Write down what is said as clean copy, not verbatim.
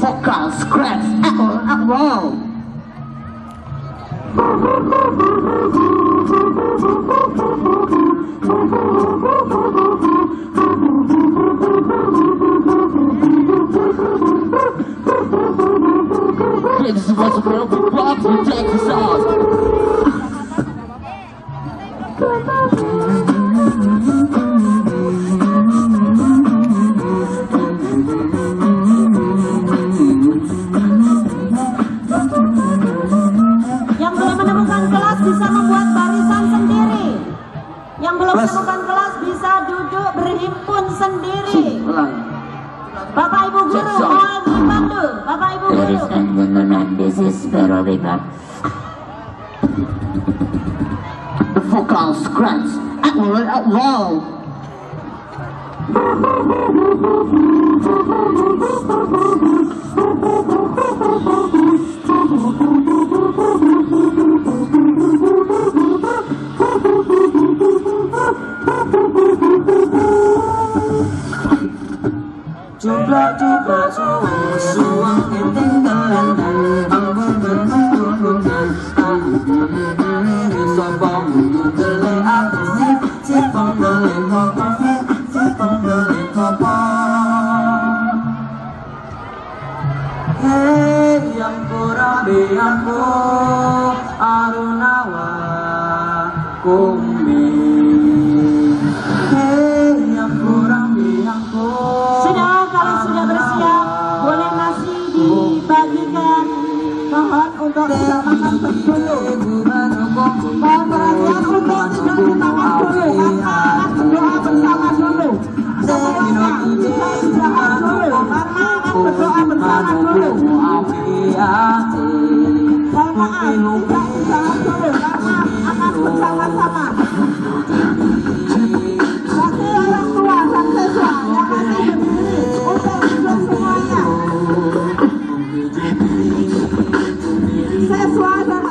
vocal scratch wow. This was a real big box with Texas sauce. Yang belum menemukan kelas bisa membuat barisan sendiri. Yang belum menemukan kelas bisa duduk berhimpun sendiri. Bapak Ibu Guru mohon dibantu. Bapak Ibu Guru. Ladies and gentlemen, this is very bad. The vocal scratch wow. Coba suang ketinggalan sombong gele agresif sipong gele kopong sipong gele kopong hei yang kurang biangku arunawa kumbi hei yang kurang biangku. Kalau sudah bersiap, boleh nasi dibagikan. Mohon untuk tidak makan dulu. Mohon perhatian untuk tidak dimakan dulu. Akan berdoa bersama dulu. Semuanya bisa istirahat dulu. Karena akan berdoa bersama dulu. Mohon maaf, tidak istirahat dulu karena akan bersama-sama. Bagi orang tua dan siswa yang masih berdiri untuk duduk semuanya. Siswa dan